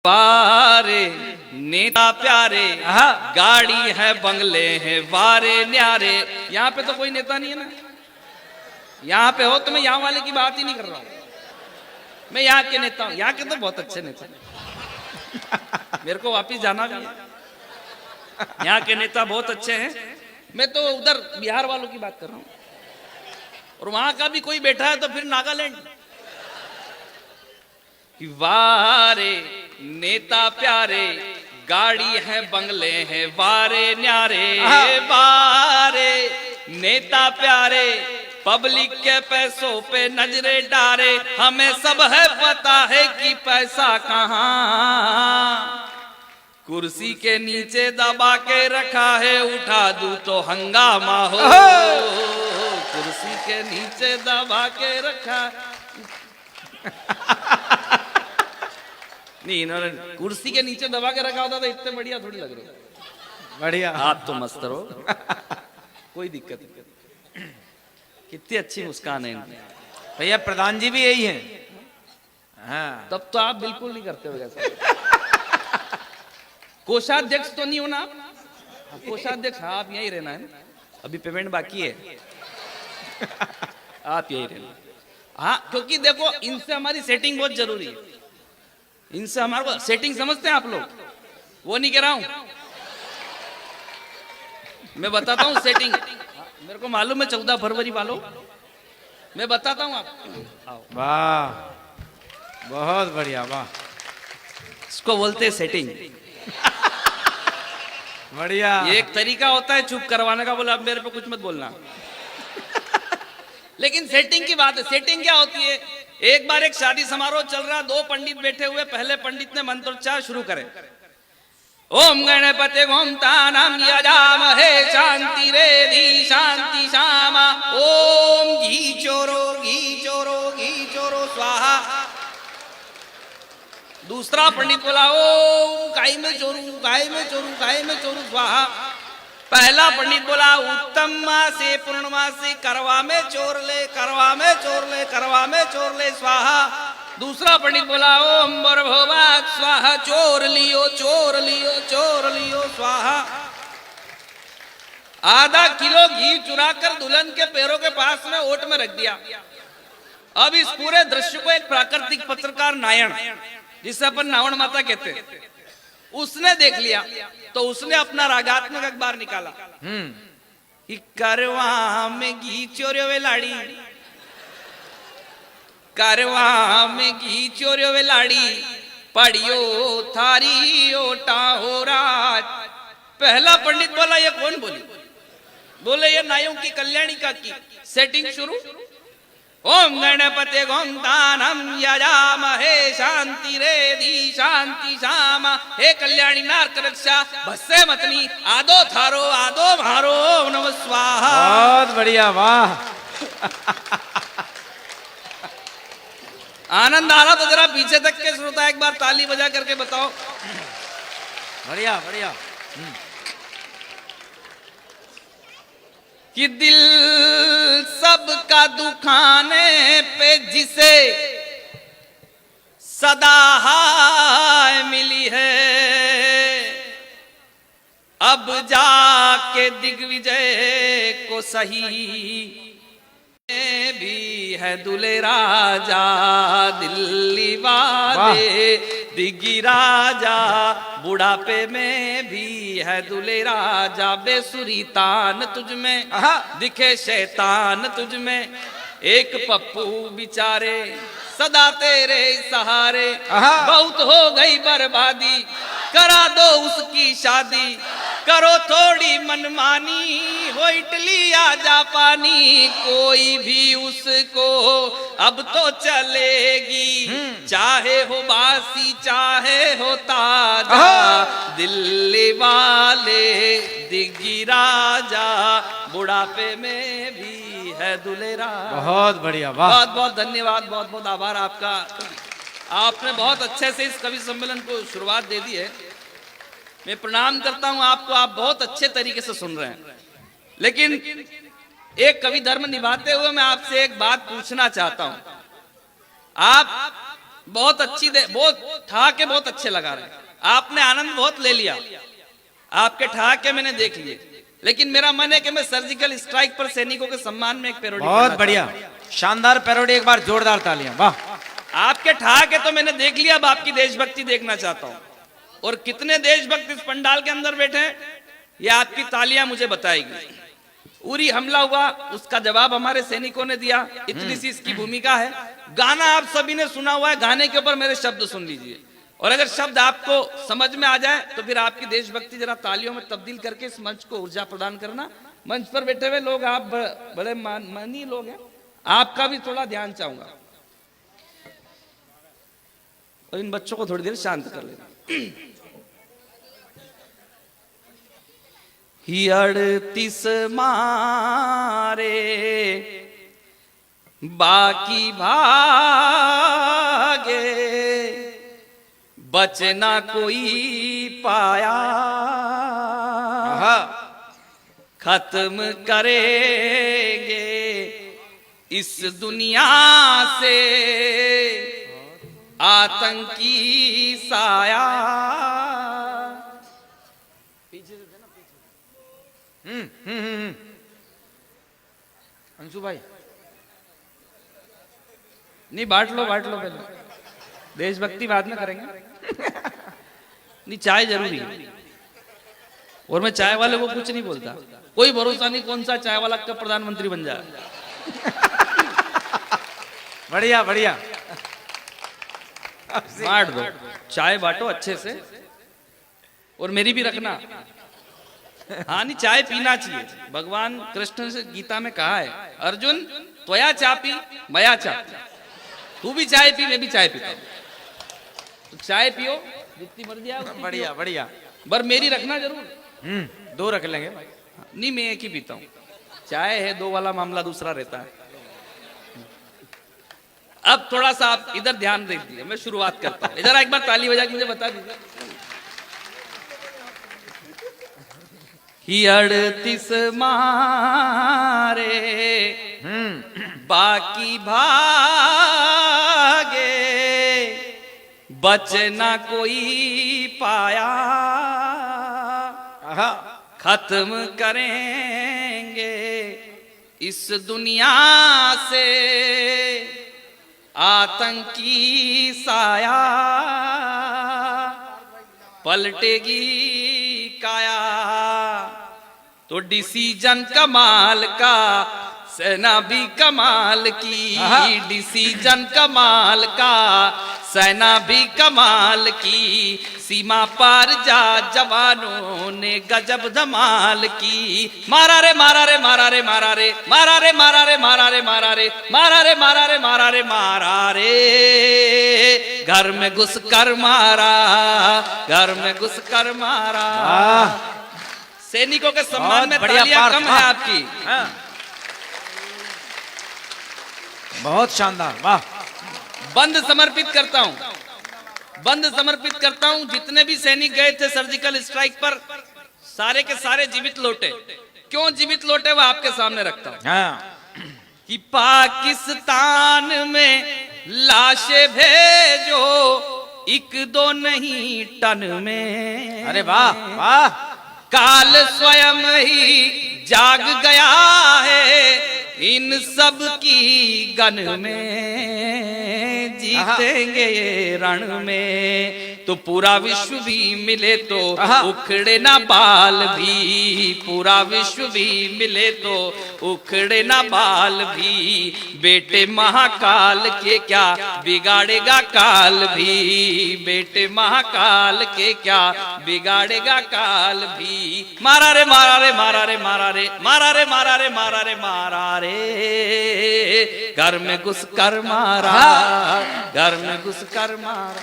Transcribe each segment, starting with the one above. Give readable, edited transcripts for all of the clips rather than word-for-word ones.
वारे नेता प्यारे, गाड़ी है बंगले हैं वारे न्यारे। यहाँ पे तो कोई नेता नहीं है ना। यहाँ पे हो तो मैं यहाँ वाले की बात ही नहीं कर रहा हूँ, मैं यहाँ के नेता हूँ। यहाँ के तो बहुत अच्छे नेता हैं, मेरे को वापिस जाना भी है। यहाँ के नेता बहुत अच्छे हैं। मैं तो उधर बिहार वालों की बात कर रहा हूँ, और वहां का भी कोई बैठा है तो फिर नागालैंड। वारे नेता प्यारे, गाड़ी है बंगले हैं वारे न्यारे। वारे नेता प्यारे, पब्लिक के पैसों पे नजरे डारे। हमें सब है पता है कि पैसा कहाँ कुर्सी के नीचे दबा के रखा है, उठा दूं तो हंगामा हो। कुर्सी के नीचे दबा के रखा नहीं, इन्होंने कुर्सी के नीचे दबा के रखा होता तो इतने बढ़िया थोड़ी लग रहे। बढ़िया, आप तो मस्त रहो, कोई दिक्कत नहीं। कितनी अच्छी मुस्कान है इनकी। भैया प्रधान जी भी यही हैं। हाँ। तब तो आप बिल्कुल नहीं करते हो ऐसा। कोषाध्यक्ष तो नहीं हो ना आप? कोषाध्यक्ष, हाँ आप यही रहना है। अभी पेमेंट बाकी है, आप यही रहना। हाँ, क्योंकि देखो इनसे हमारी सेटिंग बहुत जरूरी है। इनसे हमारे को सेटिंग समझते हैं आप लोग? वो नहीं कह रहा हूं मैं, बताता हूं सेटिंग। मेरे को मालूम है 14 फरवरी वालों, मैं बताता हूं आप। वाह, बहुत बढ़िया, वाह। इसको बोलते हैं सेटिंग। बढ़िया। ये एक तरीका होता है चुप करवाने का, बोला अब मेरे पे कुछ मत बोलना। लेकिन सेटिंग की बात है। सेटिंग क्या होती है? एक बार एक शादी समारोह चल रहा, 2 पंडित बैठे हुए। पहले पंडित ने मंत्रोच्चार शुरू करे, ओम गणपते गोमतानाम यजामहे शांति रेधि शांति श्यामा। ओम घी चोरो स्वाहा। दूसरा पंडित बोला, ओम गाय में चोरू स्वाहा। पहला पंडित बोला, उत्तम मासे पूर्णमासी करवा में चोर ले स्वाहा। दूसरा पंडित बोला, ओम बरभोवा स्वाहा, चोर लियो स्वाहा। आधा किलो घी चुराकर दुल्हन के पैरों के पास में ओट में रख दिया। अब इस पूरे दृश्य को एक प्राकृतिक पत्रकार नायण, जिसे अपन नावण माता कहते हैं, उसने देख लिया। तो उसने अपना रागात्मक अखबार निकाला कि करवा में घी चोरियो वे लाड़ी, करवा में घी चोरियो वे लाड़ी, पड़ियो थारी ओटा हो राज। पहला पंडित बोला, ये कौन बोली? बोले ये नायों की कल्याणी का की। सेटिंग शुरू, ओम गणपते गोमतानम यजामहे शांति रेधि शांति श्यामा। हे कल्याणी नारक रक्षा भस्से मतनी, आदो थारो आदो मारो नमः स्वाहा। बहुत बढ़िया, वाह। आनंद आ रहा तो जरा पीछे तक के श्रोता एक बार ताली बजा करके बताओ। बढ़िया बढ़िया। कि दिल सबका दुखाने पे जिसे सदा हाय मिली है, अब जाके दिग्विजय को सही भी है दुले राजा। दिल्ली वाले दिग्गी राजा, बुढ़ापे में भी है दुले राजा। बेसुरी तान तुझ में दिखे शैतान तुझ में, एक पप्पू बिचारे सदा तेरे सहारे। बहुत हो गई बर्बादी, करा दो उसकी शादी। करो थोड़ी मनमानी, हो इटली या जापानी। कोई भी उसको अब तो चलेगी, चाहे हो बासी चाहे हो ताजा। दिल्ली वाले दिग्गी राजा, बुढ़ापे में भी है दुले राजा। बहुत बढ़िया, वाह। बहुत बहुत धन्यवाद, बहुत बहुत आभार आपका। आपने बहुत अच्छे से इस कवि सम्मेलन को शुरुआत दे दी है। मैं प्रणाम करता हूं आपको, आप बहुत अच्छे तरीके से सुन रहे हैं। लेकिन एक कवि धर्म निभाते हुए मैं आपसे एक बात पूछना चाहता हूं। आप बहुत ठहाके बहुत अच्छे लगा रहे हैं, आपने आनंद बहुत ले लिया, आपके ठहाके मैंने देख लिए, लेकिन मेरा मन है कि मैं सर्जिकल स्ट्राइक पर सैनिकों के सम्मान में एक पैरोडी बहुत बढ़िया, शानदार पैरोडी, एक बार जोरदार तालियां, वाह। आपके ठहाके तो मैंने देख लिया, अब आपकी देशभक्ति देखना चाहता हूं। और कितने देशभक्त इस पंडाल के अंदर बैठे हैं, ये आपकी तालियां मुझे बताएगी। उरी हमला हुआ, उसका जवाब हमारे सैनिकों ने दिया, इतनी सी इसकी भूमिका है। गाना आप सभी ने सुना हुआ है, गाने के ऊपर मेरे शब्द सुन लीजिए, और अगर शब्द आपको समझ में आ जाए तो फिर आपकी देशभक्ति जरा तालियों में तब्दील करके इस मंच को ऊर्जा प्रदान करना। मंच पर बैठे हुए लोग, आप बड़े मानी लोग हैं, आपका भी थोड़ा ध्यान चाहूंगा, और इन बच्चों को थोड़ी देर शांत कर लेना। 38 मारे बाकी भागे, बचना कोई पाया, खत्म करेंगे इस दुनिया से आतंकी साया। अंशु भाई, नहीं बांट लो पहले, देशभक्ति बाद में करेंगे। नहीं, चाय जरूरी है, और मैं चाय वाले को कुछ नहीं बोलता, कोई भरोसा नहीं कौन सा चाय वाला कब प्रधानमंत्री बन जाए। बढ़िया बढ़िया, बांट दो, चाय बांटो अच्छे से, और मेरी भी रखना। हाँ, नहीं चाय पीना चाहिए, भगवान कृष्ण से गीता में कहा है, अर्जुन त्वया चापी मया चापी, तू भी चाय पी, मैं भी चाय पीता हूं, तो चाय पियो जितनी मर्जी है। बढ़िया बढ़िया, पर मेरी रखना जरूर। 2 रख लेंगे। नहीं, मैं एक ही पीता हूँ, चाय है 2 वाला मामला दूसरा रहता है। अब थोड़ा सा आप इधर ध्यान दे दीजिए, मैं शुरुआत करता हूँ। इधर एक बार ताली बजा के मुझे बता दीजिए। 38 मारे बाकी भागे, बचना कोई पाया, खत्म करेंगे इस दुनिया से आतंकी साया, पलटेगी काया तो डिसीजन कमाल का, सेना भी कमाल की, डिसीजन कमाल का, सेना भी कमाल की, सीमा पार जा जवानों ने गजब धमाल की। मारा रे मारा रे मारा रे मारा रे मारा रे मारा रे मारा रे मारा रे मारा रे मारा रे मारा रे मारा रे, घर में घुस कर मारा, घर में घुस कर मारा। सैनिकों के सम्मान में तालियां कम है आपकी। बहुत शानदार, वाह। बंद समर्पित करता हूं, बंद समर्पित करता हूं। जितने भी सैनिक गए थे सर्जिकल स्ट्राइक पर, सारे के सारे जीवित लौटे। क्यों जीवित लौटे वो आपके सामने रखता हूं। कि पाकिस्तान में लाशें भेजो, 1-2 नहीं टन में। अरे वाह वाह, काल स्वयं ही जाग गया है इन सब की गन में, जीतेंगे ये रण में तो पूरा विश्व भी मिले तो उखड़े ना बाल भी, पूरा विश्व भी मिले तो उखड़े ना बाल भी, बेटे महाकाल के क्या बिगाड़ेगा काल भी, बेटे महाकाल के क्या बिगाड़ेगा काल भी। मारा रे मारा रे मारा रे मारा रे मारा रे मारा रे मारा रे मारा रे, घर में घुस कर मारा, घर में घुस कर मारा।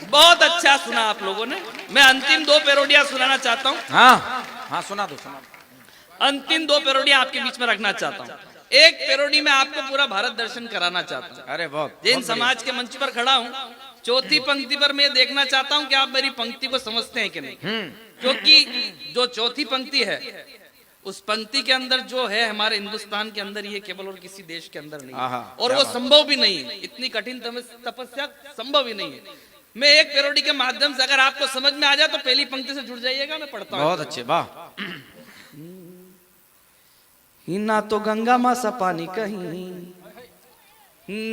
बहुत अच्छा सुना आप लोगों ने। मैं अंतिम 2 पैरोडियां सुनाना चाहता हूँ। हाँ सुना दो, सुना दो। अंतिम 2 पैरोडियां आपके बीच में रखना चाहता हूँ। एक पैरोडी में आपको पूरा भारत दर्शन कराना चाहता हूँ। अरे बहुत, जैन समाज के मंच पर खड़ा हूँ, चौथी पंक्ति पर मैं देखना चाहता हूँ कि आप मेरी पंक्ति को समझते हैं कि नहीं। क्योंकि जो चौथी पंक्ति है, उस पंक्ति के अंदर जो है हमारे हिंदुस्तान के अंदर, ये केवल और किसी देश के अंदर नहीं है, और वो संभव भी नहीं है। इतनी कठिन तपस्या संभव ही नहीं है। मैं एक पैरोडी के माध्यम से अगर आपको समझ में आ जाए तो पहली पंक्ति से जुड़ जाइएगा, मैं पढ़ता हूँ। बहुत अच्छे, वाह। ना तो गंगा माँ सा पानी कहीं,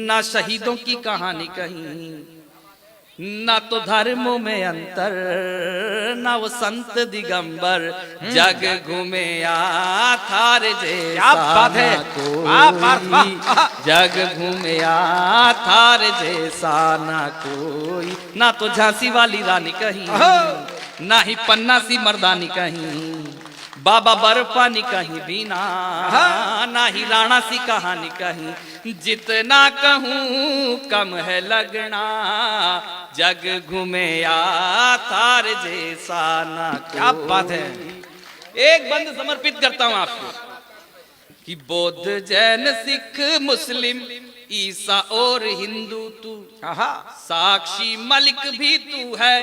ना शहीदों की कहानी कहीं, ना तो धर्मों में अंतर, ना वो संत दिगंबर, जग घूमे थार जैसा क्या बात है, जग घूमे थार जैसा ना कोई, ना तो झांसी वाली रानी कहीं, ना ही पन्ना सी मर्दानी कहीं, बाबा बर्फानी कहीं भी ना ही राणा सी कहानी कहीं, जितना कहूँ कम है लगना, जग घूमे थार जैसा ना कोई। क्या बात है। एक बंद समर्पित करता हूँ आपको कि बौद्ध जैन सिख मुस्लिम ईसा और हिंदू तू, साक्षी मलिक भी तू है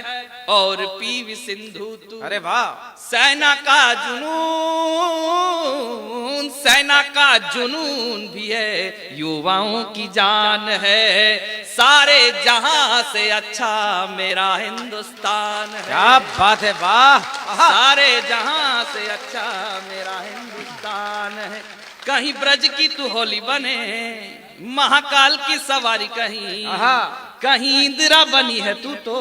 और पीवी सिंधु तू। अरे वाह। सेना का जुनून भी है, युवाओं की जान है, सारे जहां से अच्छा मेरा हिंदुस्तान है। क्या बात है, वाह। सारे जहां से अच्छा मेरा हिंदुस्तान है। कहीं ब्रज की तू होली बने, महाकाल की सवारी कहीं, कहीं इंदिरा बनी है तू तो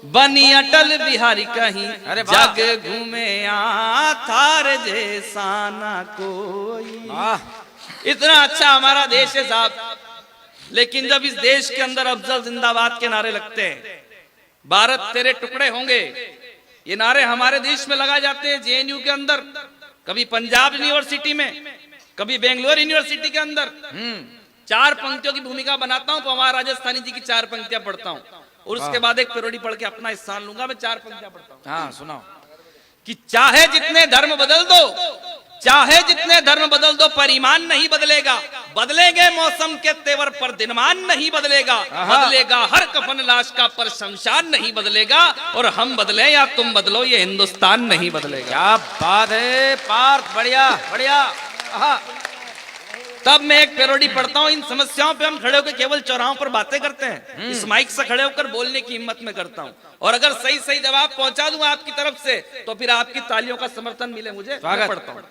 बनी अटल बिहारी कहीं, जग घूमे थार जैसा ना कोई। इतना अच्छा हमारा देश है साहब, लेकिन जब इस देश के अंदर अफजल जिंदाबाद के नारे लगते हैं, भारत तेरे टुकड़े होंगे, ये नारे हमारे देश में लगाए जाते हैं जेएनयू के अंदर, कभी पंजाब यूनिवर्सिटी में, कभी बेंगलोर यूनिवर्सिटी के अंदर। 4 पंक्तियों की भूमिका बनाता हूं, पवार राजस्थानी जी की 4 पंक्तियां पढ़ता हूं और उसके बाद एक पैरोडी पढ़ के अपना स्थान लूंगा। मैं 4 पंक्तियां पढ़ता हूं। हाँ सुनाओ। कि चाहे जितने धर्म बदल दो, चाहे जितने धर्म बदल दो, पर ईमान नहीं बदलेगा। बदलेंगे मौसम के तेवर पर दिनमान नहीं बदलेगा। बदलेगा हर कफन लाश का पर शमशान नहीं बदलेगा। और हम बदले या तुम बदलो, ये हिंदुस्तान नहीं बदलेगा। क्या बात है पार्थ, बढ़िया बढ़िया। तब मैं एक पैरोडी पढ़ता हूँ। इन समस्याओं पे हम खड़े होकर केवल चौराहों पर बातें करते हैं, इस माइक से खड़े होकर बोलने की हिम्मत में करता हूँ। और अगर सही सही जवाब पहुंचा दूं आपकी तरफ से तो फिर आपकी तालियों का समर्थन मिले मुझे। मैं पढ़ता हूँ।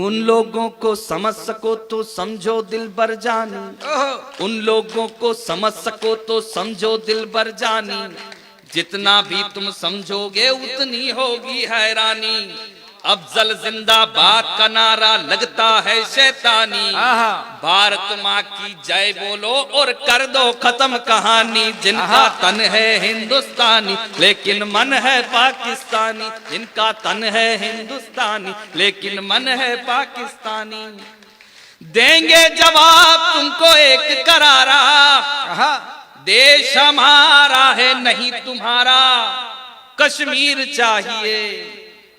उन लोगों को समझ सको तो समझो दिल बर जानी, उन लोगों को समझ सको तो समझो दिल बर जानी, जितना भी तुम समझोगे उतनी होगी हैरानी। अफजल जिंदाबाद का नारा लगता है शैतानी, भारत माँ की जय बोलो और कर दो खत्म कहानी। जिनका तन है हिंदुस्तानी लेकिन मन है पाकिस्तानी, जिनका तन है हिंदुस्तानी लेकिन मन है पाकिस्तानी। देंगे जवाब तुमको एक करारा, देश हमारा है नहीं तुम्हारा। कश्मीर चाहिए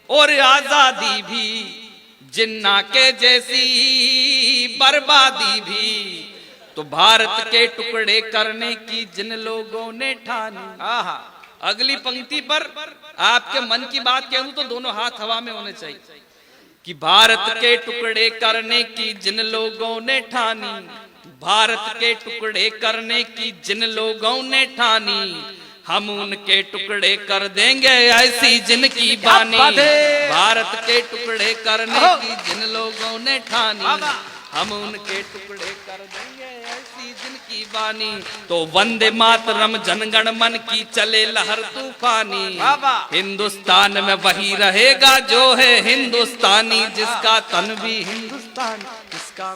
और आजादी भी, जिन्ना के जैसी बर्बादी भी, तो भारत के टुकड़े करने की जिन लोगों ने ठानी। अगली पंक्ति पर आपके मन की बात कहूं तो दोनों हाथ हवा में होने चाहिए। कि भारत के टुकड़े करने की जिन लोगों ने ठानी, भारत के टुकड़े करने की जिन लोगों ने ठानी, हम उनके टुकड़े कर देंगे ऐसी जिनकी बानी। भारत के टुकड़े करने की जिन लोगों ने ठानी, हम उनके टुकड़े कर देंगे ऐसी जिनकी बानी। तो वंदे मातरम जनगण मन की चले लहर तूफानी। हिंदुस्तान में वही रहेगा जो है हिंदुस्तानी, जिसका तन भी हिंदुस्तानी, जिसका